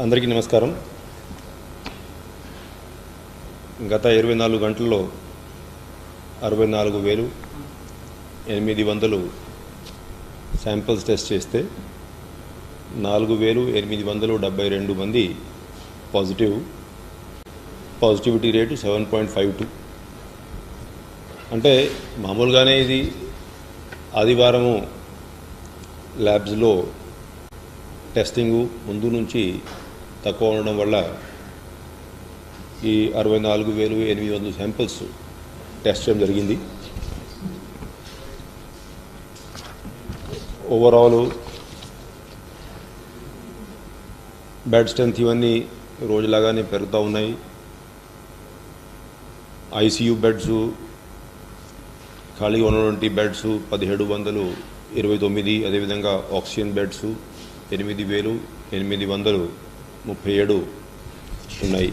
అందరికీ నమస్కారం. గత 24 గంటల్లో 64,800 శాంపిల్స్ టెస్ట్ చేస్తే 4,872 మంది పాజిటివిటీ రేటు 7.52. అంటే మామూలుగానే ఇది ఆదివారము ల్యాబ్స్లో టెస్టింగు ముందు నుంచి తక్కువ ఉండడం వల్ల ఈ 64,800 శాంపిల్స్ టెస్ట్ చేయడం జరిగింది. ఓవరాల్ బెడ్ స్ట్రెంత్ ఇవన్నీ రోజులాగానే పెరుగుతూ ఉన్నాయి. ఐసీయూ బెడ్స్ ఖాళీగా ఉన్నటువంటి బెడ్స్ 1,729, అదేవిధంగా ఆక్సిజన్ బెడ్స్ 8,837 ఉన్నాయి.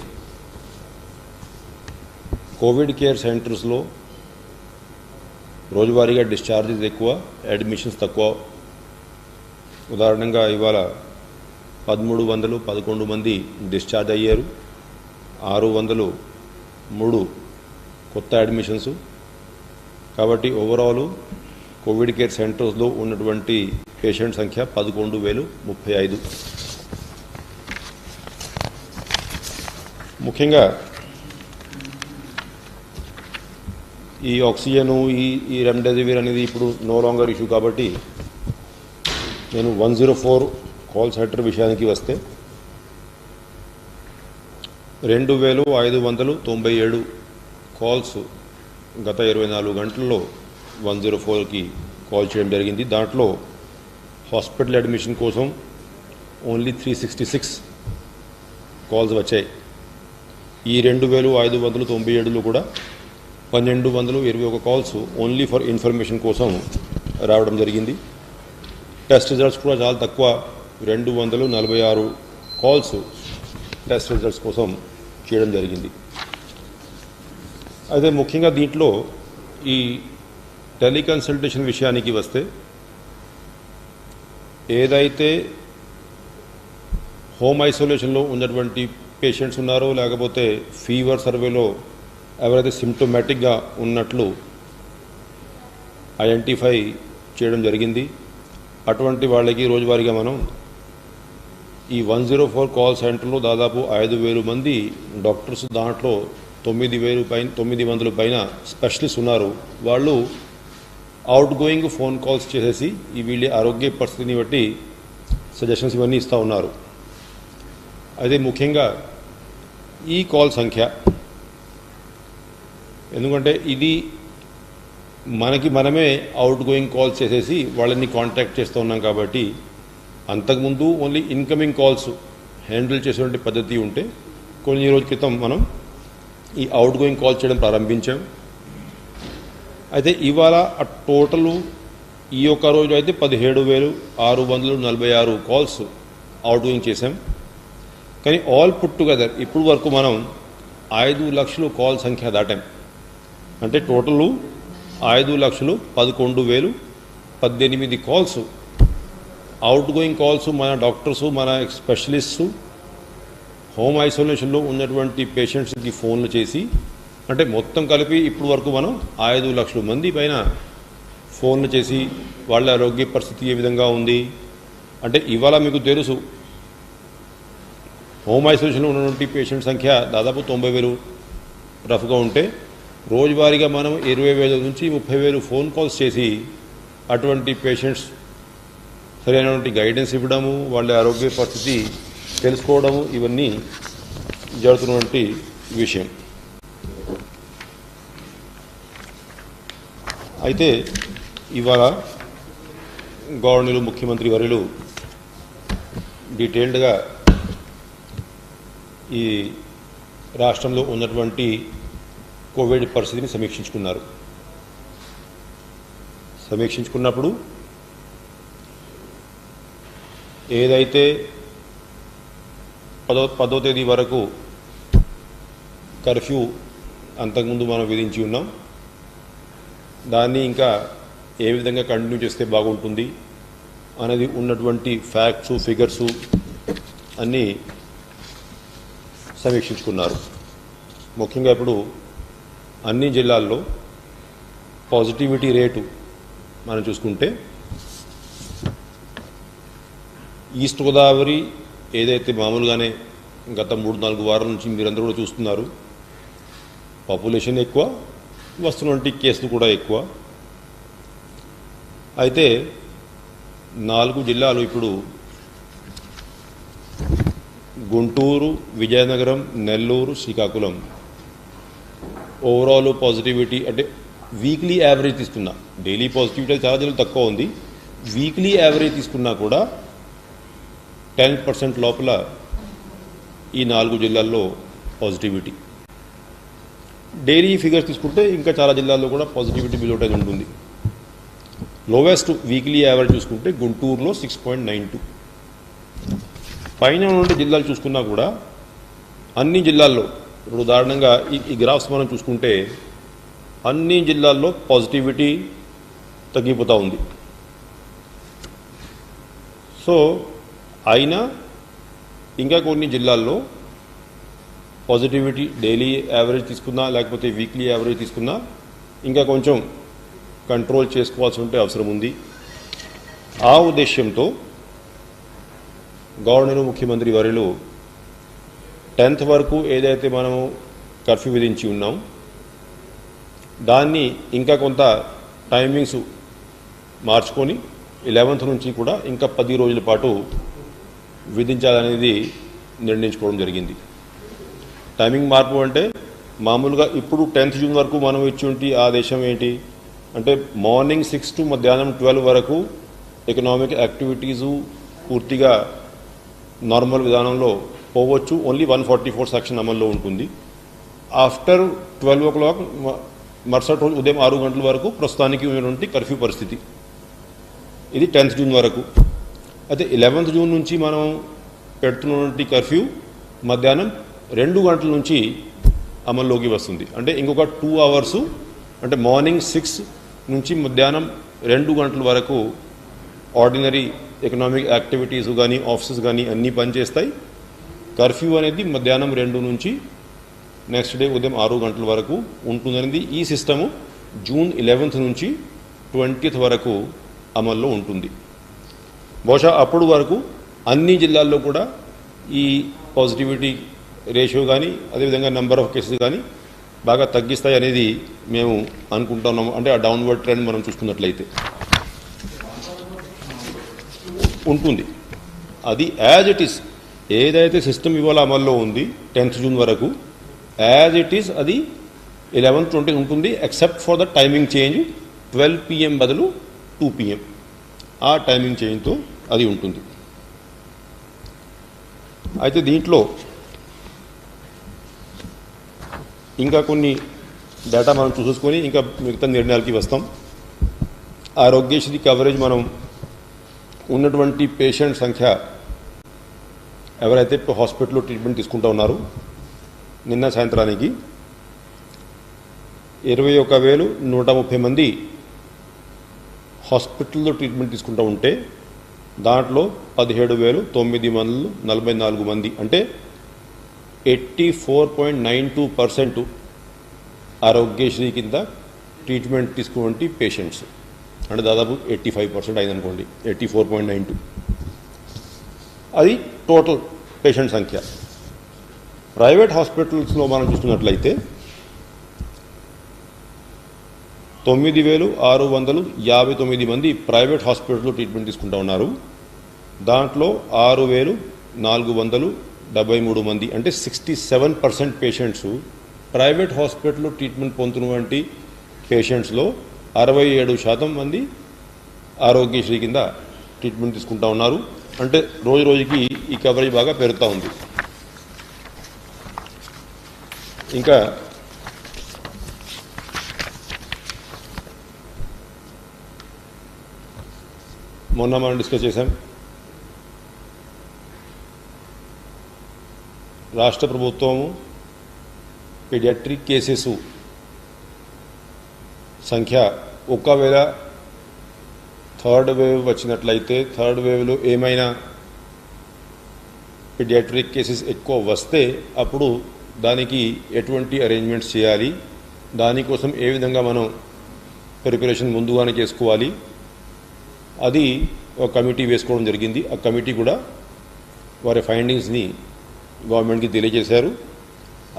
కోవిడ్ కేర్ సెంటర్స్లో రోజువారీగా డిశ్చార్జెస్ ఎక్కువ, అడ్మిషన్స్ తక్కువ. ఉదాహరణంగా ఇవాళ 1,311 మంది డిశ్చార్జ్ అయ్యారు, 603 కొత్త అడ్మిషన్స్. కాబట్టి ఓవరాల్ కోవిడ్ కేర్ సెంటర్స్లో ఉన్నటువంటి పేషెంట్ సంఖ్య 11,035. ముఖ్యంగా ఈ ఆక్సిజను ఈ రెమ్డెసివిర్ అనేది ఇప్పుడు నో లాంగర్ ఇష్యూ. కాబట్టి నేను 104 కాల్ సెంటర్ విషయానికి వస్తే 2,597 కాల్స్ గత 24 గంటల్లో 104కి కాల్ చేయడం జరిగింది. దాంట్లో హాస్పిటల్ అడ్మిషన్ కోసం ఓన్లీ 366 కాల్స్ వచ్చాయి. ఈ 2,597లో కూడా 1,221 కాల్స్ ఓన్లీ ఫర్ ఇన్ఫర్మేషన్ కోసం రావడం జరిగింది. టెస్ట్ రిజల్ట్స్ కూడా చాలా తక్కువ, 246 కాల్స్ టెస్ట్ రిజల్ట్స్ కోసం చేయడం జరిగింది. అయితే ముఖ్యంగా దీంట్లో ఈ టెలికన్సల్టేషన్ విషయానికి వస్తే ఏదైతే హోమ్ ఐసోలేషన్లో ఉన్నటువంటి పేషెంట్స్ ఉన్నారో, లేకపోతే ఫీవర్ సర్వేలో ఎవరైతే సిమ్టోమేటిక్గా ఉన్నట్లు ఐడెంటిఫై చేయడం జరిగింది, అటువంటి వాళ్ళకి రోజువారీగా మనం ఈ 104 కాల్ సెంటర్లో దాదాపు 5,000 మంది డాక్టర్స్, దాంట్లో 900 పైన స్పెషలిస్ట్ ఉన్నారు. వాళ్ళు అవుట్ గోయింగ్ ఫోన్ కాల్స్ చేసేసి ఈ వీళ్ళ ఆరోగ్య పరిస్థితిని బట్టి సజెషన్స్ ఇవన్నీ ఇస్తూ ఉన్నారు. అదే ముఖ్యంగా ఈ కాల్ సంఖ్య, ఎందుకంటే ఇది మనమే అవుట్ గోయింగ్ కాల్స్ చేసేసి వాళ్ళని కాంటాక్ట్ చేస్తూ ఉన్నాం. కాబట్టి అంతకుముందు ఓన్లీ ఇన్కమింగ్ కాల్స్ హ్యాండిల్ చేసేటువంటి పద్ధతి ఉంటే కొన్ని రోజుల క్రితం మనం ఈ అవుట్ గోయింగ్ కాల్ చేయడం ప్రారంభించాం. అయితే ఇవాళ ఆ టోటలు ఈ ఒక్క రోజు అయితే 17,646 కాల్స్ అవుట్ గోయింగ్ చేశాం. కానీ ఆల్ పుట్ టుగెదర్ ఇప్పుడు వరకు మనం 5 లక్షలు కాల్ సంఖ్య దాటాం. అంటే total 5,11,018 calls out going calls మన డాక్టర్సు, మన స్పెషలిస్టు హోమ్ ఐసోలేషన్లో ఉన్నటువంటి పేషెంట్స్కి ఫోన్లు చేసి, అంటే మొత్తం కలిపి ఇప్పుడు వరకు మనం 5 లక్షల మంది పైన ఫోన్లు చేసి వాళ్ళ ఆరోగ్య పరిస్థితి ఏ విధంగా ఉంది అంటే, ఇవాళ మీకు తెలుసు హోమ్ ఐసోలేషన్లో ఉన్నటువంటి పేషెంట్ సంఖ్య దాదాపు 90,000 రఫ్గా ఉంటే, రోజువారీగా మనం 20,000 నుంచి 30,000 ఫోన్ కాల్స్ చేసి అటువంటి పేషెంట్స్ సరైనటువంటి గైడెన్స్ ఇవ్వడము, వాళ్ళ ఆరోగ్య పరిస్థితి తెలుసుకోవడము, ఇవన్నీ జరుగుతున్నటువంటి విషయం. అయితే ఇవాళ గవర్నర్ ముఖ్యమంత్రి వర్యులు డీటెయిల్డ్గా ఈ రాష్ట్రంలో ఉన్నటువంటి కోవిడ్ పరిస్థితిని సమీక్షించుకున్నప్పుడు ఏదైతే 10వ తేదీ వరకు కర్ఫ్యూ అంతకుముందు మనం విధించి ఉన్నాం, దాన్ని ఇంకా ఏ విధంగా కంటిన్యూ చేస్తే బాగుంటుంది అనేది ఉన్నటువంటి ఫ్యాక్ట్స్, ఫిగర్సు అన్నీ సమీక్షించుకున్నారు. ముఖ్యంగా ఇప్పుడు అన్ని జిల్లాల్లో పాజిటివిటీ రేటు మనం చూసుకుంటే ఈస్ట్ గోదావరి ఏదైతే మామూలుగానే గత 3-4 వారాల నుంచి మీరందరూ కూడా చూస్తున్నారు, పాపులేషన్ ఎక్కువ, వస్తున్నటువంటి కేసులు కూడా ఎక్కువ. అయితే 4 జిల్లాలు ఇప్పుడు గుంటూరు, విజయనగరం, నెల్లూరు, శ్రీకాకుళం ఓవరాల్ పాజిటివిటీ అంటే వీక్లీ యావరేజ్ తీసుకున్నా, డైలీ పాజిటివిటీ చాలా జిల్లాలు తక్కువ ఉంది, వీక్లీ యావరేజ్ తీసుకున్నా కూడా 10% లోపల ఈ 4 జిల్లాల్లో పాజిటివిటీ. డైలీ ఫిగర్స్ తీసుకుంటే ఇంకా చాలా జిల్లాల్లో కూడా పాజిటివిటీ బిలో 10 ఉంటుంది. లోవెస్ట్ వీక్లీ యావరేజ్ చూసుకుంటే గుంటూరులో 6.92. పైన నుండి జిల్లాలు చూసుకున్నా కూడా అన్ని జిల్లాల్లో ఇప్పుడు ఉదాహరణంగా ఈ గ్రాఫ్స్ మనం చూసుకుంటే అన్ని జిల్లాల్లో పాజిటివిటీ తగ్గిపోతూ ఉంది. సో అయినా ఇంకా కొన్ని జిల్లాల్లో పాజిటివిటీ డైలీ యావరేజ్ తీసుకున్నా లేకపోతే వీక్లీ యావరేజ్ తీసుకున్నా ఇంకా కొంచెం కంట్రోల్ చేసుకోవాల్సి ఉంటే అవసరం ఉంది. ఆ ఉద్దేశ్యంతో గవర్నర్ ముఖ్యమంత్రి వర్యులు 10th వరకు ఏదైతే మనము కర్ఫ్యూ విధించి ఉన్నాం దాన్ని ఇంకా కొంత టైమింగ్స్ మార్చుకొని 11th నుంచి కూడా ఇంకా 10 రోజుల పాటు విధించాలనేది నిర్ణయించుకోవడం జరిగింది. టైమింగ్ మార్పు అంటే మామూలుగా ఇప్పుడు 10th జూన్ వరకు మనం ఇచ్చి ఆదేశం ఏంటి అంటే మార్నింగ్ 6 to మధ్యాహ్నం 12 వరకు ఎకనామిక్ యాక్టివిటీసు పూర్తిగా నార్మల్ విధానంలో పోవచ్చు. ఓన్లీ 144 సెక్షన్ అమల్లో ఉంటుంది. ఆఫ్టర్ 12 o'clock మరుసటి రోజు ఉదయం 6 గంటల వరకు ప్రస్తుతానికి ఉన్నటువంటి కర్ఫ్యూ పరిస్థితి. ఇది 10th జూన్ వరకు. అయితే 11th జూన్ నుంచి మనం పెడుతున్నటువంటి కర్ఫ్యూ మధ్యాహ్నం 2 గంటల నుంచి అమల్లోకి వస్తుంది. అంటే ఇంకొక 2 hours అంటే మార్నింగ్ 6 నుంచి మధ్యాహ్నం 2 గంటల వరకు ఆర్డినరీ ఎకనామిక్ యాక్టివిటీస్ కానీ ఆఫీసెస్ కానీ అన్నీ పనిచేస్తాయి. కర్ఫ్యూ అనేది మధ్యాహ్నం 2 నుంచి నెక్స్ట్ డే ఉదయం 6 గంటల వరకు ఉంటుందనేది ఈ సిస్టము జూన్ 11th నుంచి 20th వరకు అమల్లో ఉంటుంది. బహుశా అప్పుడు వరకు అన్ని జిల్లాల్లో కూడా ఈ పాజిటివిటీ రేషియో కానీ అదేవిధంగా నెంబర్ ఆఫ్ కేసెస్ కానీ బాగా తగ్గిస్తాయి అనేది మేము అనుకుంటున్నాము. అంటే ఆ డౌన్వర్డ్ ట్రెండ్ మనం చూసుకున్నట్లయితే ఉంటుంది. అది యాజ్ ఇట్ ఈస్ ఏదైతే సిస్టమ్ ఇవాళ అమల్లో ఉంది 10th జూన్ వరకు యాజ్ ఇట్ ఈస్ అది 11th 20th ఉంటుంది. Except for the timing change 12 PM బదులు 2 PM ఆ టైమింగ్ చేంజ్తో అది ఉంటుంది. అయితే దీంట్లో ఇంకా కొన్ని డేటా మనం చూసుకొని ఇంకా మిగతా నిర్ణయాలకి వస్తాం. ఆరోగ్యశ్రీ కవరేజ్ మనం ఉన్నటువంటి పేషెంట్ సంఖ్య ఎవరైతే హాస్పిటల్లో ట్రీట్మెంట్ తీసుకుంటూ ఉన్నారో నిన్న సాయంత్రానికి 21,130 మంది హాస్పిటల్లో ట్రీట్మెంట్ తీసుకుంటూ ఉంటే దాంట్లో 17,944 మంది అంటే 84.92% ఆరోగ్యశ్రీ కింద ట్రీట్మెంట్ తీసుకునే పేషెంట్స్ అంటే దాదాపు 85% అయిందనుకోండి. 84.92 అది టోటల్ పేషెంట్ సంఖ్య. ప్రైవేట్ హాస్పిటల్స్లో మనం చూస్తున్నట్లయితే 9,659 మంది ప్రైవేట్ హాస్పిటల్లో ట్రీట్మెంట్ తీసుకుంటూ ఉన్నారు. దాంట్లో 6,473 మంది అంటే 67% పేషెంట్స్ ప్రైవేట్ హాస్పిటల్లో ట్రీట్మెంట్ పొందుతున్నటువంటి పేషెంట్స్లో 67% మంది ఆరోగ్యశ్రీ కింద ట్రీట్మెంట్ తీసుకుంటూ ఉన్నారు. అంటే రోజు రోజుకి ఈ కవరేజ్ బాగా పెరుగుతూ ఉంది. ఇంకా మొన్న మనం డిస్కస్ చేశాం, రాష్ట్ర ప్రభుత్వము పీడియాట్రిక్ కేసెస్ సంఖ్య ఒకవేళ థర్డ్ వేవ్ వచ్చినట్లయితే థర్డ్ వేవ్లో ఏమైనా పీడియాట్రిక్ కేసెస్ ఎక్కువ వస్తే అప్పుడు దానికి ఎటువంటి అరేంజ్మెంట్స్ చేయాలి, దానికోసం ఏ విధంగా మనం ప్రిపరేషన్ ముందుగానే చేసుకోవాలి, అది ఒక కమిటీ వేసుకోవడం జరిగింది. ఆ కమిటీ కూడా వారి ఫైండింగ్స్ని గవర్నమెంట్కి తెలియజేశారు.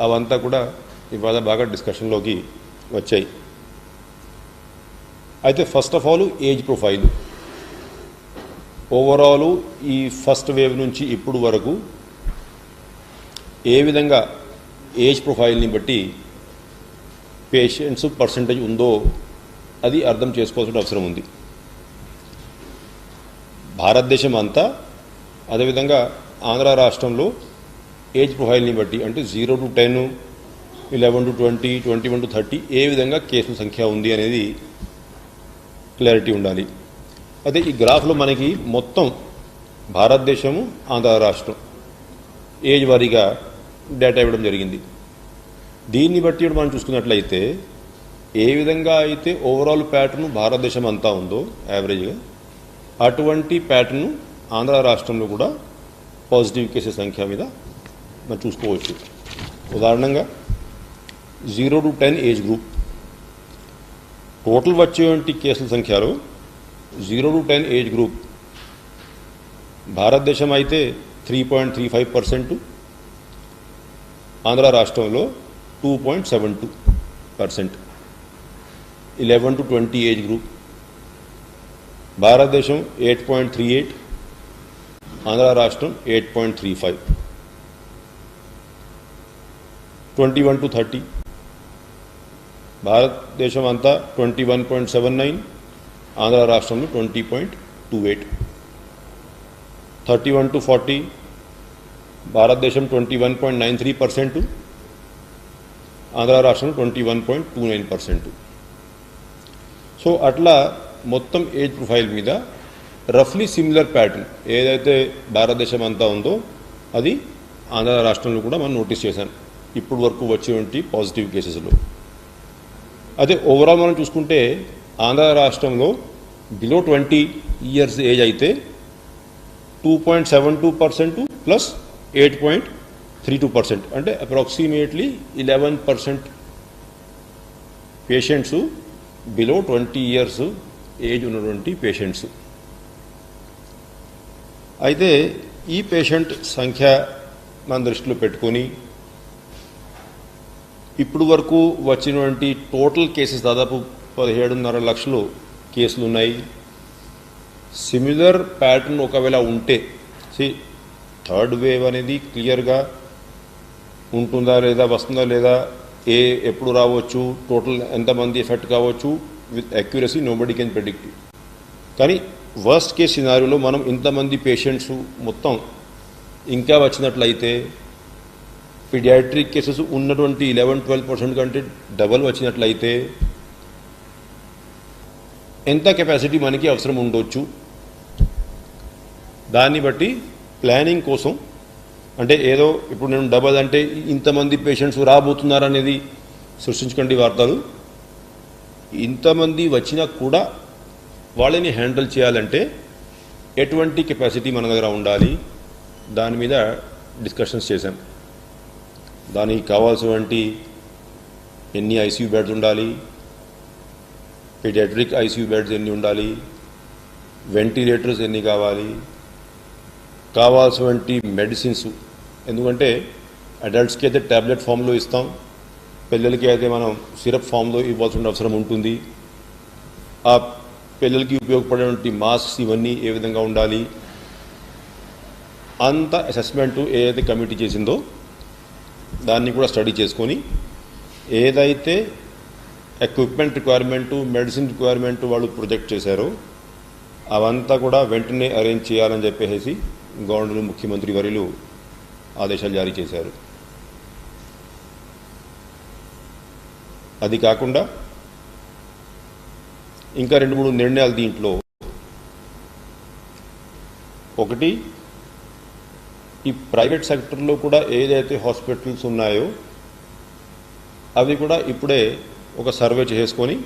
అవంతా కూడా ఇవాళ బాగా డిస్కషన్లోకి వచ్చాయి. అయితే first of all age profile overall ఈ ఫస్ట్ వేవ్ నుంచి ఇప్పుడు వరకు ఏ విధంగా ఏజ్ ప్రొఫైల్ని బట్టి పేషెంట్స్ పర్సంటేజ్ ఉందో అది అర్థం చేసుకోవాల్సిన అవసరం ఉంది. భారతదేశం అంతా అదేవిధంగా ఆంధ్ర రాష్ట్రంలో ఏజ్ ప్రొఫైల్ని బట్టి అంటే 0 to 10, 11 to 20, 21 to 30 ఏ విధంగా కేసుల సంఖ్య ఉంది అనేది క్లారిటీ ఉండాలి. అయితే ఈ గ్రాఫ్లో మనకి మొత్తం భారతదేశము ఆంధ్ర రాష్ట్రం ఏజ్ వారీగా డేటా ఇవ్వడం జరిగింది. దీన్ని బట్టి మనం చూసుకున్నట్లయితే ఏ విధంగా అయితే ఓవరాల్ ప్యాటర్న్ భారతదేశం అంతా ఉందో యావరేజ్గా అటువంటి ప్యాటర్న్ ఆంధ్ర రాష్ట్రంలో కూడా పాజిటివ్ కేసెస్ సంఖ్య మీద మనం చూసుకోవచ్చు. ఉదాహరణంగా 0 to 10 ఏజ్ గ్రూప్ టోటల్ వచ్చేటువంటి కేసుల సంఖ్యలో 0 to 10 ఏజ్ గ్రూప్ భారతదేశం అయితే 3.35%, ఆంధ్ర రాష్ట్రంలో 2.72%. 11 to 20 ఏజ్ గ్రూప్ భారతదేశం 8.38, ఆంధ్ర రాష్ట్రం 8.35. 21 to 30 భారతదేశం అంతా 21.79, ఆంధ్ర రాష్ట్రంలో 20.28. 31 to 40 భారతదేశం 21.93%, ఆంధ్ర రాష్ట్రంలో 21.29%. సో అట్లా మొత్తం ఏజ్ ప్రొఫైల్ మీద రఫ్లీ సిమిలర్ ప్యాటర్న్ ఏదైతే భారతదేశం అంతా ఉందో అది ఆంధ్ర రాష్ట్రంలో కూడా మనం నోటీస్ చేశాం ఇప్పుడు వరకు వచ్చేటువంటి పాజిటివ్ కేసెస్లో. అదే ఓవరాల్ మనం చూసుకుంటే ఆంధ్ర రాష్ట్రంలో బిలో 20 ఇయర్స్ ఏజ్ అయితే 2.72% ప్లస్ 8.32%, అంటే approximately 11% patients below 20 years age ఉన్నటువంటి పేషెంట్స్. అయితే ఈ పేషెంట్ సంఖ్య మన దృష్టిలో పెట్టుకొని ఇప్పుడు వరకు వచ్చినటువంటి టోటల్ కేసెస్ దాదాపు 17.5 లక్షలు కేసులు ఉన్నాయి. సిమిలర్ ప్యాటర్న్ ఒకవేళ ఉంటే థర్డ్ వేవ్ అనేది క్లియర్గా ఉంటుందా లేదా, వస్తుందా లేదా, ఎప్పుడు రావచ్చు, టోటల్ ఎంతమంది ఎఫెక్ట్ కావచ్చు, with accuracy nobody can predict. కానీ వర్స్ట్ కేస్ సినారియోలో మనం ఇంతమంది పేషెంట్స్ మొత్తం ఇంకా వచ్చినట్లయితే పీడియాట్రిక్ కేసెస్ ఉన్నటువంటి 11-12% కంటే డబల్ వచ్చినట్లయితే ఎంత కెపాసిటీ మనకి అవసరం ఉండొచ్చు, దాన్ని బట్టి ప్లానింగ్ కోసం అంటే ఏదో ఇప్పుడు నేను డబల్ అంటే ఇంతమంది పేషెంట్స్ రాబోతున్నారనేది సృష్టించకండి వార్తలు. ఇంతమంది వచ్చినా కూడా వాళ్ళని హ్యాండిల్ చేయాలంటే ఎటువంటి కెపాసిటీ మన దగ్గర ఉండాలి, దాని మీద డిస్కషన్స్ చేశాం. దానికి కావాల్సినటువంటి ఎన్ని ఐసీయూ బెడ్స్ ఉండాలి, పీడియాట్రిక్ ఐసీయూ బెడ్స్ ఎన్ని ఉండాలి, వెంటిలేటర్స్ ఎన్ని కావాలి, కావాల్సినటువంటి మెడిసిన్స్. ఎందుకంటే అడల్ట్స్కి అయితే ట్యాబ్లెట్ ఫామ్లో ఇస్తాం, పిల్లలకి అయితే మనం సిరప్ ఫామ్లో ఇవ్వాల్సిన అవసరం ఉంటుంది. ఆ పిల్లలకి ఉపయోగపడేటువంటి మాస్క్స్ ఇవన్నీ ఏ విధంగా ఉండాలి, అంత అసెస్మెంటు ఏదైతే కమిటీ చేసిందో దాన్ని కూడా స్టడీ చేసుకొని ఏదైతే ఎక్విప్మెంట్ రిక్వైర్మెంటు, మెడిసిన్ రిక్వైర్మెంటు వాళ్ళు ప్రొజెక్ట్ చేశారో అవంతా కూడా వెంటనే అరేంజ్ చేయాలని చెప్పేసి గవర్నర్ ముఖ్యమంత్రి వర్యులు ఆదేశాలు జారీ చేశారు. అది కాకుండా ఇంకా 2-3 నిర్ణయాలు దీంట్లో. ఒకటి, ఈ ప్రైవేట్ సెక్టర్లో కూడా ఏదైతే హాస్పిటల్స్ ఉన్నాయో అవి కూడా ఇప్పుడే ఒక సర్వే చేసుకొని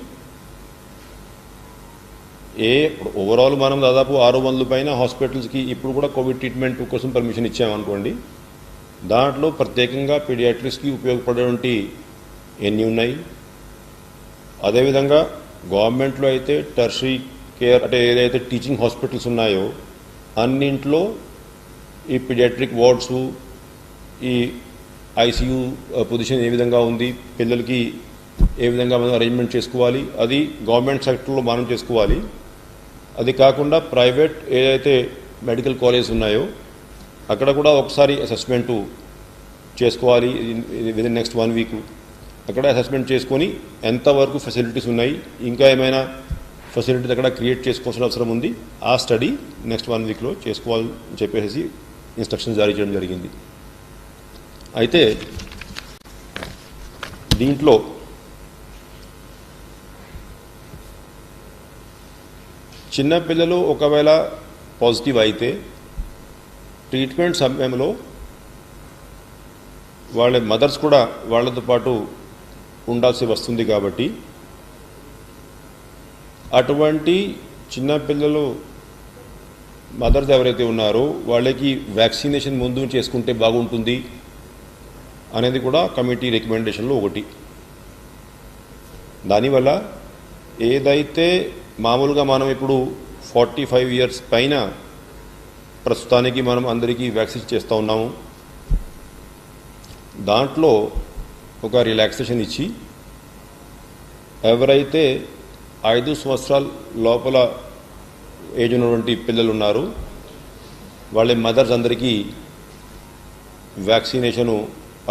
ఓవరాల్ మనం దాదాపు 600 పైన హాస్పిటల్స్కి ఇప్పుడు కూడా కోవిడ్ ట్రీట్మెంట్ కోసం పర్మిషన్ ఇచ్చామనుకోండి. దాంట్లో ప్రత్యేకంగా పీడియాట్రిక్స్కి ఉపయోగపడేటువంటి ఎన్ని ఉన్నాయి. అదేవిధంగా గవర్నమెంట్లో అయితే టెర్షరీ కేర్ అంటే ఏదైతే టీచింగ్ హాస్పిటల్స్ ఉన్నాయో అన్నింట్లో ఈ పీడియాట్రిక్ వార్డ్స్, ఈ ఐసీయూ పొజిషన్ ఏ విధంగా ఉంది, పిల్లలకి ఏ విధంగా మనం అరేంజ్మెంట్ చేసుకోవాలి, అది గవర్నమెంట్ సెక్టర్లో మనం చేసుకోవాలి. అది కాకుండా ప్రైవేట్ ఏదైతే మెడికల్ కాలేజెస్ ఉన్నాయో అక్కడ కూడా ఒకసారి అసెస్మెంట్ చేసుకోవాలి విదిన్ నెక్స్ట్ 1 వీక్. అక్కడ అసెస్మెంట్ చేసుకొని ఎంతవరకు ఫెసిలిటీస్ ఉన్నాయి, ఇంకా ఏమైనా ఫెసిలిటీస్ అక్కడ క్రియేట్ చేసుకోవాల్సిన అవసరం ఉంది, ఆ స్టడీ నెక్స్ట్ 1 వీక్లో చేసుకోవాలని చెప్పేసి ఇన్స్ట్రక్షన్స్ జారీ చేయడం జరిగింది. అయితే దీంట్లో చిన్నపిల్లలు ఒకవేళ పాజిటివ్ అయితే ట్రీట్మెంట్ సమయంలో వాళ్ళ మదర్స్ కూడా వాళ్ళతో పాటు ఉండాల్సి వస్తుంది. కాబట్టి అటువంటి చిన్నపిల్లలు మదర్స్ ఎవరైతే ఉన్నారో వాళ్ళకి వ్యాక్సినేషన్ ముందు చేసుకుంటే బాగుంటుంది అనేది కూడా కమిటీ రికమెండేషన్లో ఒకటి. దానివల్ల ఏదైతే మామూలుగా మనం ఇప్పుడు 45 ఇయర్స్ పైన ప్రస్తుతానికి మనం అందరికీ వ్యాక్సిన్ చేస్తూ ఉన్నాము, దాంట్లో ఒక రిలాక్సేషన్ ఇచ్చి ఎవరైతే 5 సంవత్సరాల లోపల ఏజ్ ఉన్నటువంటి పిల్లలు ఉన్నారు వాళ్ళ మదర్స్ అందరికీ vaccination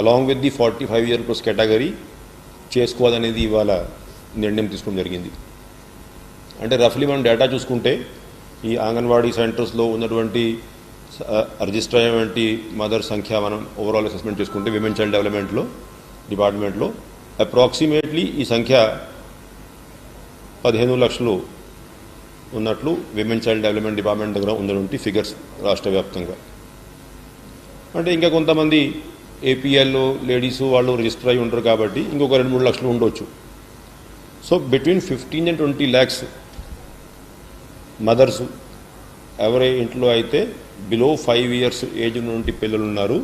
along with the 45 year plus category చేసుకోవాలనేది ఇవాళ నిర్ణయం తీసుకోవడం జరిగింది. అంటే రఫ్లీ మనం డేటా చూసుకుంటే ఈ అంగన్వాడీ సెంటర్స్లో ఉన్నటువంటి రిజిస్టర్ అయినటువంటి మదర్ సంఖ్య మనం ఓవరాల్ అసెస్మెంట్ చేసుకుంటే విమెన్ చైల్డ్ డెవలప్మెంట్లో డిపార్ట్మెంట్లో అప్రాక్సిమేట్లీ ఈ సంఖ్య 15 లక్షలు ఉన్నట్లు విమెన్ చైల్డ్ డెవలప్మెంట్ డిపార్ట్మెంట్ దగ్గర ఉన్నటువంటి ఫిగర్స్ రాష్ట్ర వ్యాప్తంగా. అంటే ఇంకా కొంతమంది ఏపీఎల్లో లేడీస్ వాళ్ళు రిజిస్టర్ అయి ఉంటారు కాబట్టి ఇంకొక 2-3 లక్షలు ఉండొచ్చు. So between 15 and 20 lakhs mothers ఎవరి ఇంట్లో అయితే బిలో 5 ఇయర్స్ ఏజ్ ఉన్నటువంటి పిల్లలు ఉన్నారు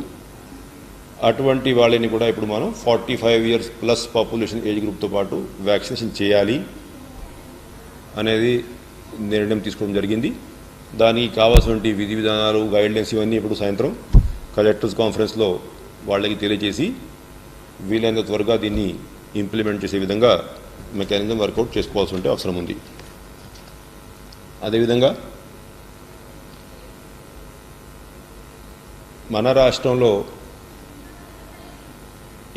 అటువంటి వాళ్ళని కూడా ఇప్పుడు మనం 45 ఇయర్స్ ప్లస్ పాపులేషన్ ఏజ్ గ్రూప్తో పాటు వ్యాక్సినేషన్ చేయాలి అనేది నిర్ణయం తీసుకోవడం జరిగింది. దానికి కావాల్సినటువంటి విధి విధానాలు గైడ్లైన్స్ ఇవన్నీ ఇప్పుడు సాయంత్రం కలెక్టర్స్ కాన్ఫరెన్స్లో వాళ్ళకి తెలియజేసి వీలైనంత త్వరగా దీన్ని ఇంప్లిమెంట్ చేసే విధంగా మెకానిజం వర్కౌట్ చేసుకోవాల్సి ఉంటే అవసరం ఉంది. అదేవిధంగా మన రాష్ట్రంలో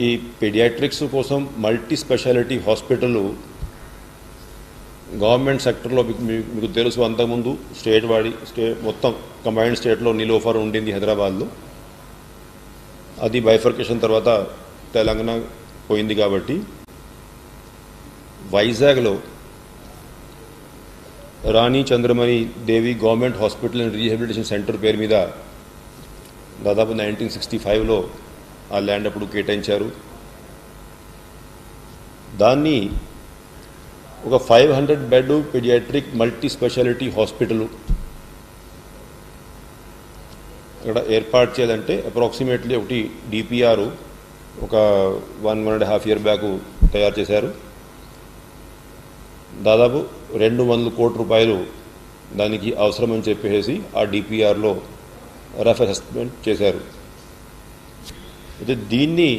ఈ పీడియాట్రిక్స్ కోసం మల్టీ స్పెషాలిటీ హాస్పిటల్ గవర్నమెంట్ సెక్టర్లో మీకు తెలుసు, అంతకుముందు స్టేట్ మొత్తం కంబైన్డ్ స్టేట్లో నీలోఫర్ ఉండింది హైదరాబాద్లో. అది బైఫర్కేషన్ తర్వాత తెలంగాణ పోయింది కాబట్టి వైజాగ్లో Rani Chandramani Devi government hospital and rehabilitation centre పేరు మీద దాదాపు 1965లో ఆ ల్యాండ్ అప్పుడు కేటాయించారు. దాన్ని ఒక 500 bed pediatric multi specialty hospital అక్కడ ఏర్పాటు చేయాలంటే అప్రాక్సిమేట్లీ ఒకటి డిపిఆర్ ఒక 1.5 year బ్యాక్ తయారు చేశారు. దాదాపు 200 కోట్ల రూపాయలు దానికి అవసరమని చెప్పేసి ఆ డిపిఆర్లో రఫ్ అసెస్మెంట్ చేశారు. అయితే దీన్ని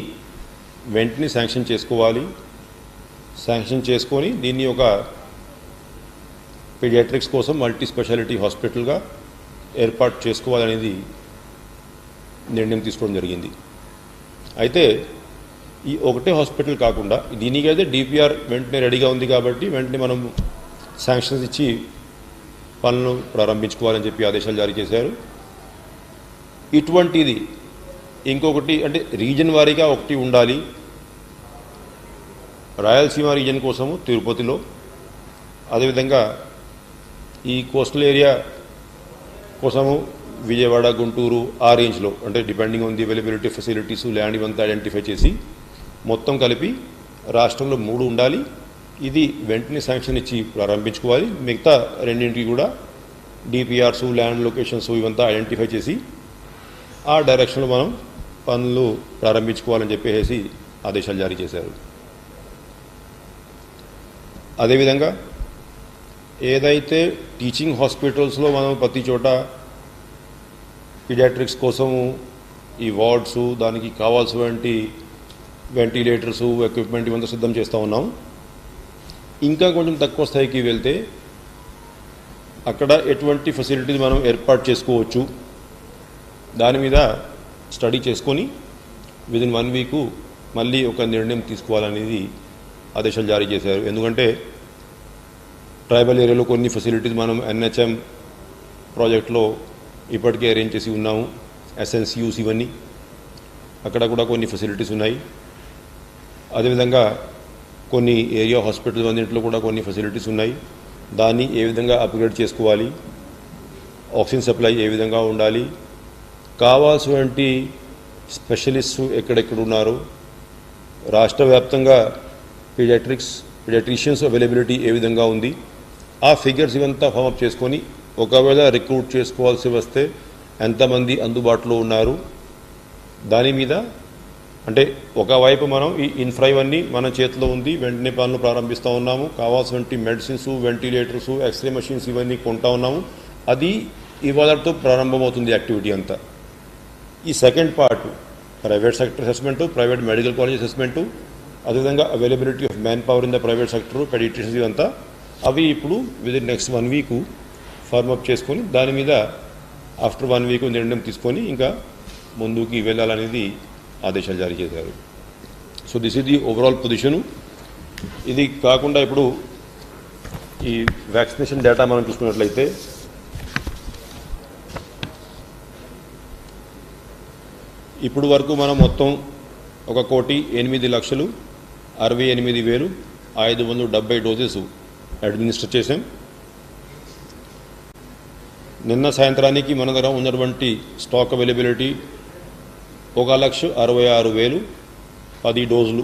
వెంటనే శాంక్షన్ చేసుకోవాలి. శాంక్షన్ చేసుకొని దీన్ని ఒక పీడియాట్రిక్స్ కోసం మల్టీ స్పెషాలిటీ హాస్పిటల్గా ఏర్పాటు చేసుకోవాలనేది నిర్ణయం తీసుకోవడం జరిగింది. అయితే ఈ ఒకటే హాస్పిటల్ కాకుండా దీనికైతే డిపిఆర్ వెంటనే రెడీగా ఉంది కాబట్టి వెంటనే మనం శాంక్షన్స్ ఇచ్చి పనులు ప్రారంభించుకోవాలని చెప్పి ఆదేశాలు జారీ చేశారు. ఇటువంటిది ఇంకొకటి అంటే రీజన్ వారీగా ఒకటి ఉండాలి. రాయలసీమ రీజన్ కోసము తిరుపతిలో, అదేవిధంగా ఈ కోస్టల్ ఏరియా కోసము విజయవాడ, గుంటూరు ఆ రేంజ్లో అంటే depending on the availability facilities land ఇవంతా ఐడెంటిఫై చేసి మొత్తం కలిపి రాష్ట్రంలో 3 ఉండాలి. ఇది వెంటనే శాంక్షన్ ఇచ్చి ప్రారంభించుకోవాలి. మిగతా రెండింటికి కూడా డిపిఆర్స్, ల్యాండ్ లొకేషన్స్ ఇవంతా ఐడెంటిఫై చేసి ఆ డైరెక్షన్లో మనం పనులు ప్రారంభించుకోవాలని చెప్పేసి ఆదేశాలు జారీ చేశారు. అదేవిధంగా ఏదైతే టీచింగ్ హాస్పిటల్స్లో మనం ప్రతి చోట పీడియాట్రిక్స్ కోసము ఈ వార్డ్స్, దానికి కావాల్సినటువంటి వెంటిలేటర్స్, ఎక్విప్మెంట్ ఇవంతా సిద్ధం చేస్తూ ఉన్నాం. ఇంకా కొంచెం తక్కువ స్థాయికి వెళ్తే అక్కడ ఎటువంటి ఫెసిలిటీస్ మనం ఏర్పాటు చేసుకోవచ్చు, దాని మీద స్టడీ చేసుకొని విదిన్ 1 వీక్ మళ్ళీ ఒక నిర్ణయం తీసుకోవాలనేది ఆదేశాలు జారీ చేశారు. ఎందుకంటే ట్రైబల్ ఏరియాలో కొన్ని ఫెసిలిటీస్ మనం ఎన్హెచ్ఎం ప్రాజెక్ట్లో ఇప్పటికే అరేంజ్ చేసి ఉన్నాము. ఎస్ఎన్సియూస్ ఇవన్నీ అక్కడ కూడా కొన్ని ఫెసిలిటీస్ ఉన్నాయి. అదేవిధంగా కొన్ని ఏరియా హాస్పిటల్స్ అన్నింటిలో కూడా కొన్ని ఫెసిలిటీస్ ఉన్నాయి. దాన్ని ఏ విధంగా అప్గ్రేడ్ చేసుకోవాలి, ఆక్సిజన్ సప్లై ఏ విధంగా ఉండాలి, కావాల్సినటువంటి స్పెషలిస్టు ఎక్కడెక్కడ ఉన్నారు, రాష్ట్ర వ్యాప్తంగా పీడియాట్రిషియన్స్ అవైలబిలిటీ ఏ విధంగా ఉంది, ఆ ఫిగర్స్ ఇవంతా ఫార్మప్ చేసుకొని ఒకవేళ రిక్రూట్ చేసుకోవాల్సి వస్తే ఎంతమంది అందుబాటులో ఉన్నారు, దాని మీద అంటే ఒకవైపు మనం ఈ ఇన్ఫ్రా ఇవన్నీ మన చేతిలో ఉంది, వెంటనే పనులు ప్రారంభిస్తూ ఉన్నాము. కావాల్సినటువంటి మెడిసిన్స్, వెంటిలేటర్స్, ఎక్స్రే మెషిన్స్ ఇవన్నీ కొంటా ఉన్నాము. అది ఇవాళతో ప్రారంభమవుతుంది యాక్టివిటీ అంతా. ఈ second part private sector assessment, private medical college assessment, అదేవిధంగా availability of man power in the private sector, paediatricians ఇవంతా అవి ఇప్పుడు విదిన్ నెక్స్ట్ 1 వీక్ ఫార్మప్ చేసుకొని దాని మీద ఆఫ్టర్ 1 వీక్ నిర్ణయం తీసుకొని ఇంకా ముందుకి వెళ్ళాలనేది ఆదేశాలు జారీ చేశారు. So this is the overall position. ఇది కాకుండా ఇప్పుడు ఈ వ్యాక్సినేషన్ డేటా మనం చూసుకున్నట్లయితే ఇప్పుడు వరకు మనం మొత్తం 1,08,68,570 డోసెస్ అడ్మినిస్టర్ చేశాం. నిన్న సాయంత్రానికి మన దగ్గర ఉన్నటువంటి స్టాక్ అవైలబిలిటీ 1,66,10 డోసులు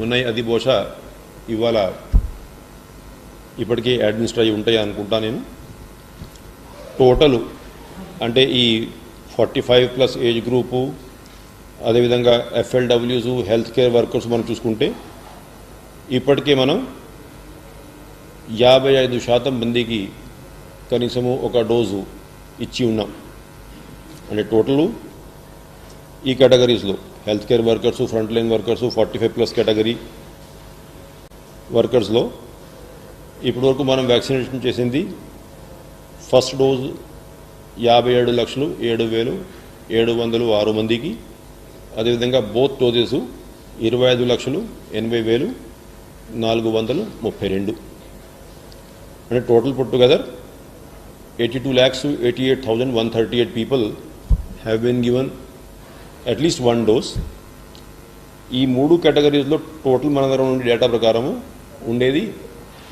ఉన్నాయి. అది బహుశా ఇవాళ ఇప్పటికే అడ్మినిస్టర్ అయ్యి ఉంటాయి అనుకుంటా నేను. టోటలు అంటే ఈ 45+ ఏజ్ గ్రూపు, అదేవిధంగా ఎఫ్ఎల్డబ్ల్యూస్, హెల్త్ కేర్ వర్కర్స్ మనం చూసుకుంటే ఇప్పటికే మనం 55% మందికి కనీసము ఒక డోసు ఇచ్చి ఉన్నాం. అంటే టోటలు ఈ కేటగిరీస్లో health care workers, front line workers, 45+ category వర్కర్స్లో ఇప్పటివరకు మనం వ్యాక్సినేషన్ చేసింది ఫస్ట్ డోసు 57,07,706 మందికి, అదేవిధంగా బోత్ డోసెస్ 25,80,432. అంటే total put together 82,88,138 people have been given at least 1 dose. ఈ 3 కేటగిరీస్లో టోటల్ మన దగ్గర నుండి డేటా ప్రకారము ఉండేది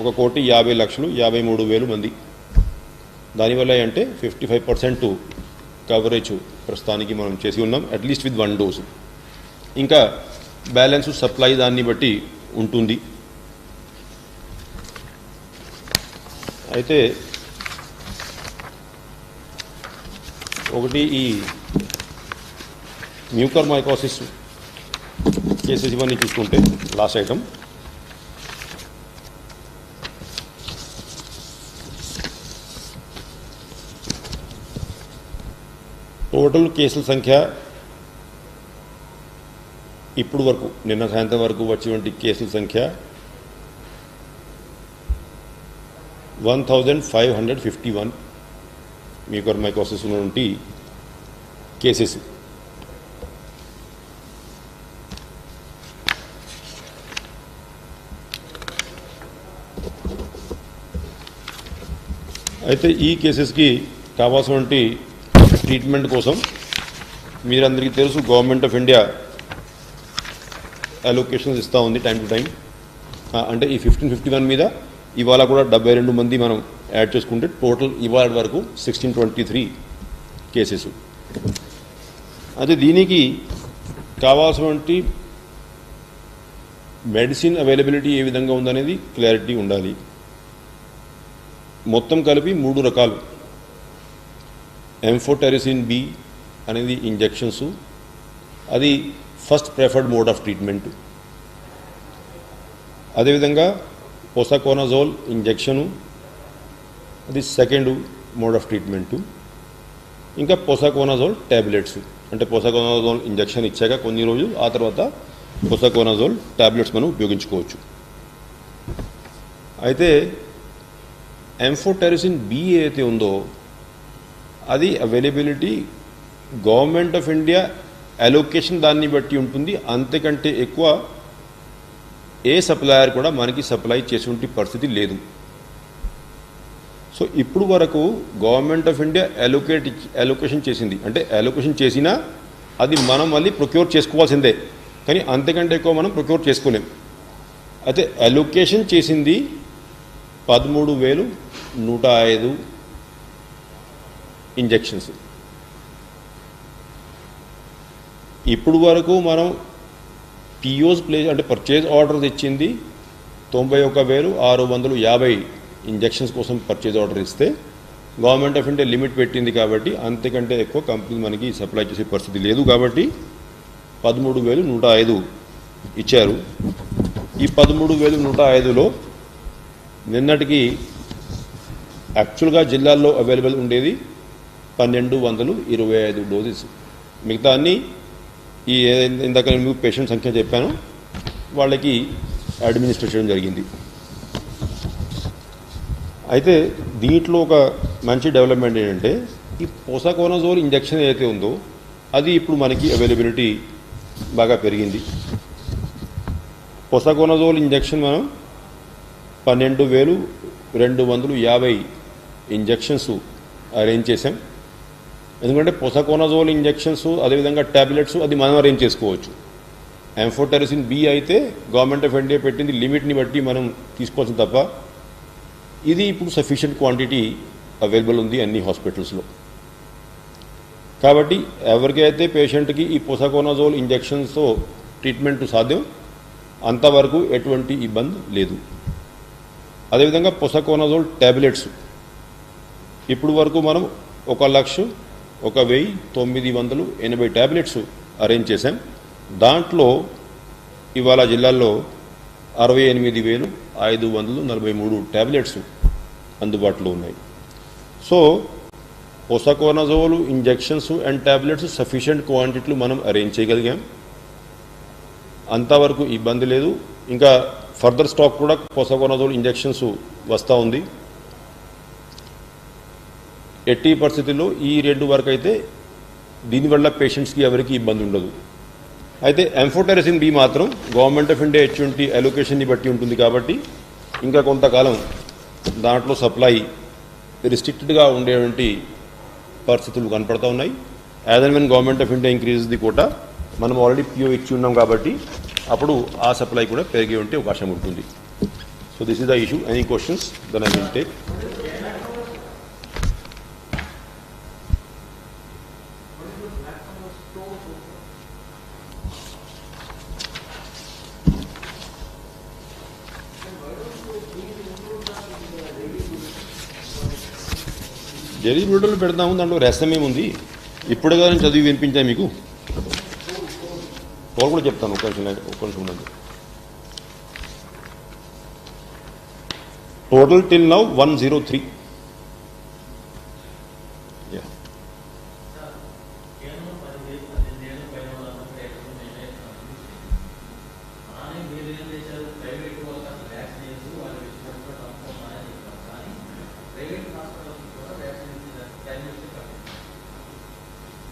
1,50,53,000 మంది. దానివల్ల అంటే 55% కవరేజ్ ప్రస్తుతానికి మనం చేసి ఉన్నాం, అట్లీస్ట్ విత్ 1 డోసు. ఇంకా బ్యాలెన్స్ సప్లై దాన్ని బట్టి ఉంటుంది. అయితే ఒకటి ఈ మ్యూకర్మైకోసిస్ కేసెస్ ఇవన్నీ చూసుకుంటే లాస్ట్ ఐటమ్ టోటల్ కేసుల సంఖ్య ఇప్పుడు వరకు నిన్న సాయంత్రం వరకు వచ్చినటువంటి కేసుల సంఖ్య 1,551 మ్యూకర్మైకోసిస్ నుండి కేసెస్. అయితే ఈ కేసెస్కి కావాల్సినటువంటి ట్రీట్మెంట్ కోసం మీరందరికీ తెలుసు గవర్నమెంట్ ఆఫ్ ఇండియా అలొకేషన్స్ ఇస్తూ ఉంది టైం టు టైం. అంటే ఈ 1551 మీద ఇవాళ కూడా 72 మంది మనం యాడ్ చేసుకుంటే టోటల్ ఇవాళ వరకు 1623 కేసెస్. అయితే దీనికి కావాల్సినటువంటి మెడిసిన్ అవైలబిలిటీ ఏ విధంగా ఉందనేది క్లారిటీ ఉండాలి. మొత్తం కలిపి 3 రకాలు. ఎంఫోటెరిసిన్ బి అనేది ఇంజెక్షన్స్, అది first preferred mode of treatment. అదేవిధంగా పోసాకోనజోల్ ఇంజెక్షను, అది సెకండ్ మోడ్ ఆఫ్ ట్రీట్మెంటు. ఇంకా పోసాకోనజోల్ ట్యాబ్లెట్స్, అంటే పోసాకోనజోల్ ఇంజెక్షన్ ఇచ్చాక కొన్ని రోజులు ఆ తర్వాత పోసాకోనజోల్ ట్యాబ్లెట్స్ మనం ఉపయోగించుకోవచ్చు. అయితే ఎంఫోటెరిసిన్ బి ఏదైతే ఉందో అది availability government of India allocation దాన్ని బట్టి ఉంటుంది. అంతకంటే ఎక్కువ ఏ సప్లయర్ కూడా మనకి సప్లై చేసే పరిస్థితి లేదు. సో ఇప్పుడు వరకు గవర్నమెంట్ ఆఫ్ ఇండియా అలోకేషన్ చేసింది, అంటే అలోకేషన్ చేసినా అది మనం మళ్ళీ ప్రొక్యూర్ చేసుకోవాల్సిందే, కానీ అంతకంటే ఎక్కువ మనం ప్రొక్యూర్ చేసుకోలేం. అయితే అలోకేషన్ చేసింది 13,105 ఇంజెక్షన్స్. ఇప్పుడు వరకు మనం పిఓస్ ప్లేస్ అంటే పర్చేజ్ ఆర్డర్స్ ఇచ్చింది 91,650 ఇంజెక్షన్స్ కోసం పర్చేజ్ ఆర్డర్ ఇస్తే గవర్నమెంట్ ఆఫ్ ఇండియా లిమిట్ పెట్టింది కాబట్టి అంతకంటే ఎక్కువ కంపెనీ మనకి సప్లై చేసే పరిస్థితి లేదు కాబట్టి 13,105 ఇచ్చారు. ఈ 13,105లో నిన్నటికి యాక్చువల్గా జిల్లాల్లో అవైలబుల్ ఉండేది 1,225 డోసెస్. మిగతా అన్నీ ఈ ఇందాక నేను పేషెంట్ సంఖ్య చెప్పాను వాళ్ళకి అడ్మినిస్ట్రేట్ చేయడం జరిగింది. అయితే దీంట్లో ఒక మంచి డెవలప్మెంట్ ఏంటంటే ఈ పోసాకోనజోల్ ఇంజెక్షన్ ఏదైతే ఉందో అది ఇప్పుడు మనకి అవైలబిలిటీ బాగా పెరిగింది. పోసాకోనజోల్ ఇంజెక్షన్ మనం 12,250 ఇంజెక్షన్స్ అరేంజ్ చేసాం. ఎందుకంటే పోసాకోనజోల్ ఇంజెక్షన్స్ అదేవిధంగా ట్యాబ్లెట్స్ అది మనం అరేంజ్ చేసుకోవచ్చు. ఎంఫోటెరిసిన్ బి అయితే గవర్నమెంట్ ఆఫ్ ఇండియా పెట్టింది లిమిట్ని బట్టి మనం తీసుకోవాల్సింది తప్ప ఇది ఇప్పుడు సఫిషియెంట్ క్వాంటిటీ అవైలబుల్ ఉంది అన్ని హాస్పిటల్స్లో. కాబట్టి ఎవరికైతే పేషెంట్కి ఈ పోసాకోనజోల్ ఇంజెక్షన్స్తో ట్రీట్మెంట్ సాధ్యం అంతవరకు ఎటువంటి ఇబ్బంది లేదు. అదేవిధంగా పోసాకోనజోల్ ట్యాబ్లెట్స్ ఇప్పుడు వరకు మనం 1,01,980 ట్యాబ్లెట్స్ అరేంజ్ చేశాం. దాంట్లో ఇవాళ జిల్లాల్లో 68,543 ట్యాబ్లెట్స్ అందుబాటులో ఉన్నాయి. So posaconazole injections and tablets sufficient క్వాంటిటీలు మనం అరేంజ్ చేయగలిగాం, అంతవరకు ఇబ్బంది లేదు. ఇంకా ఫర్దర్ స్టాక్ కూడా పోసాకోనజోల్ ఇంజెక్షన్స్ వస్తూ ఉంది. ఎట్టి పరిస్థితుల్లో ఈ 2 వరకు అయితే దీనివల్ల పేషెంట్స్కి ఎవరికి ఇబ్బంది ఉండదు. అయితే ఎంఫోటెరిసిన్ బి మాత్రం గవర్నమెంట్ ఆఫ్ ఇండియా ఇచ్చిన అలోకేషన్ని బట్టి ఉంటుంది కాబట్టి ఇంకా కొంతకాలం దాంట్లో సప్లై రిస్ట్రిక్టెడ్గా ఉండేటువంటి పరిస్థితులు కనపడతా ఉన్నాయి. As and when government of India increase the quota మనం ఆల్రెడీ పిఓ ఇచ్చి ఉన్నాం కాబట్టి అప్పుడు ఆ సప్లై కూడా పెరిగే ఉంటే అవకాశం ఉంటుంది. So this is the issue. Any questions then I will take. Daily బ్లూటర్లు పెడతాము, దాంట్లో రసం ఏముంది ఇప్పుడుగా నేను చదివి వినిపించాను మీకు. వాళ్ళు కూడా చెప్తాను ఒక్క నిమిషం ఉండండి. Total till now 103.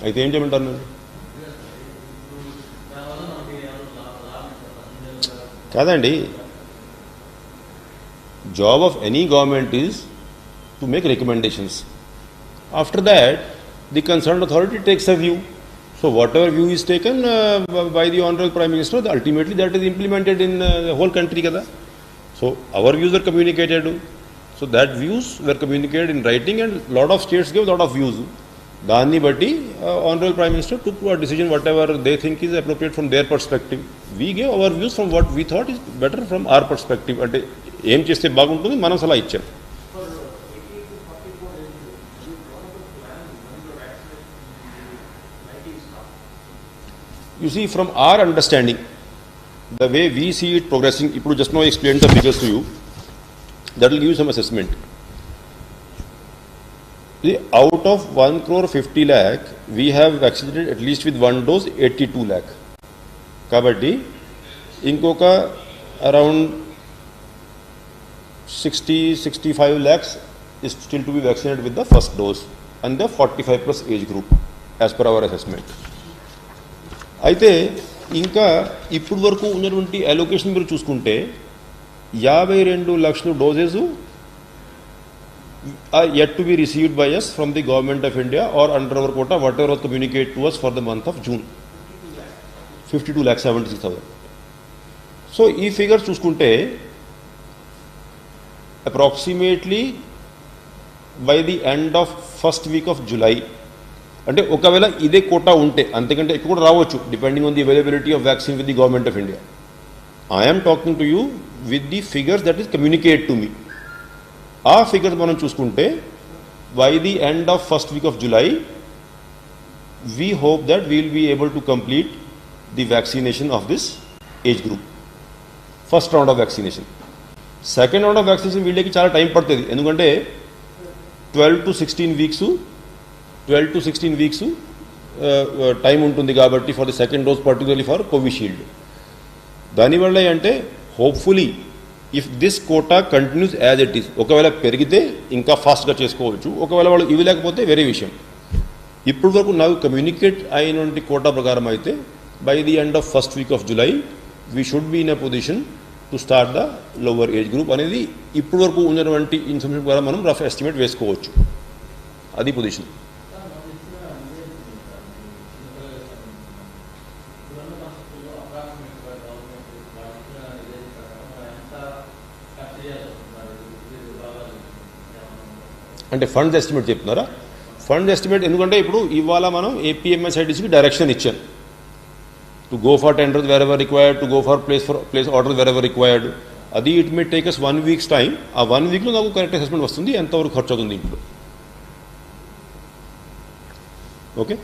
అయితే ఏం చేయమంటారు నేను? కాదండి, job of any government is to make recommendations. After that the concerned authority takes a view. So whatever view is taken by the honourable prime minister, ultimately that is implemented in whole country కదా. So our views are communicated. So that views were communicated in writing and lot of states gave lot of views. దాన్ని బట్టి honourable prime minister took a decision whatever they think is appropriate from their perspective. We gave our views from what we thought is better from our perspective. అంటే ఏం చేస్తే బాగుంటుంది మనం సలహా ఇచ్చాం. You see, from our understanding, the way we see it progressing, ఇప్పుడు just now I explained the figures to you, that will give you some assessment. See, out of 1 crore 50 lakh, we have vaccinated at least with one dose 82 lakh. కాబట్టి ఇంకొక around 60-65 lakhs is still to be vaccinated with the first dose and the 45 plus age group as per our assessment. అయితే ఇంకా ఇప్పుడు వరకు ఉన్నటువంటి allocation మీరు చూసుకుంటే 52 లక్షల doses are yet to be received by us from the government of India or under our quota, whatever was communicated to us for the month of June. 52,76,000. So, ఈ figures చూసుకుంటే approximately by the end of first week of July, అంటే ఒకవేళ ఇదే quota ఉంటే అంతకంటే ఎక్కువ కూడా రావచ్చు depending on the availability of vaccine with the government of India. I'm talking to you with the figures that is communicate to me. ఆ figures మనం చూసుకుంటే by the end of first week of July we hope that we will be able to complete the vaccination of this age group. First round of vaccination. Second round of vaccination వీళ్ళకి చాలా time పడుతుంది, ఎందుకంటే 12 to 16 weeks time ఉంటుంది కాబట్టి for the second dose, particularly for Covishield. దానివల్ల అంటే hopefully if this quota continues as it is, ఒకవేళ పెరిగితే ఇంకా ఫాస్ట్గా చేసుకోవచ్చు, ఒకవేళ వాళ్ళు ఇవి లేకపోతే వేరే విషయం. ఇప్పుడు వరకు నాకు కమ్యూనికేట్ అయినటువంటి కోటా ప్రకారం అయితే by the end of first week of July we should be in a position to start the lower age group అనేది ఇప్పుడు వరకు ఉన్నటువంటి ఇన్ఫర్మేషన్ ద్వారా మనం రఫ్ ఎస్టిమేట్ వేసుకోవచ్చు. అది పొజిషన్. అంటే ఫండ్స్ ఎస్టిమేట్ చెప్తున్నారా? ఫండ్ ఎస్టిమేట్ ఎందుకంటే ఇప్పుడు ఇవాళ మనం ఏపీఎంఎస్ఐడిసికి డైరెక్షన్ ఇచ్చాం to go for tenders wherever required, to go for place order wherever required. అది it may take us 1 week's time. ఆ 1 weekలో నాకు కరెక్ట్ అసెస్మెంట్ వస్తుంది ఎంతవరకు ఖర్చు అవుతుంది ఇంట్లో. ఓకే.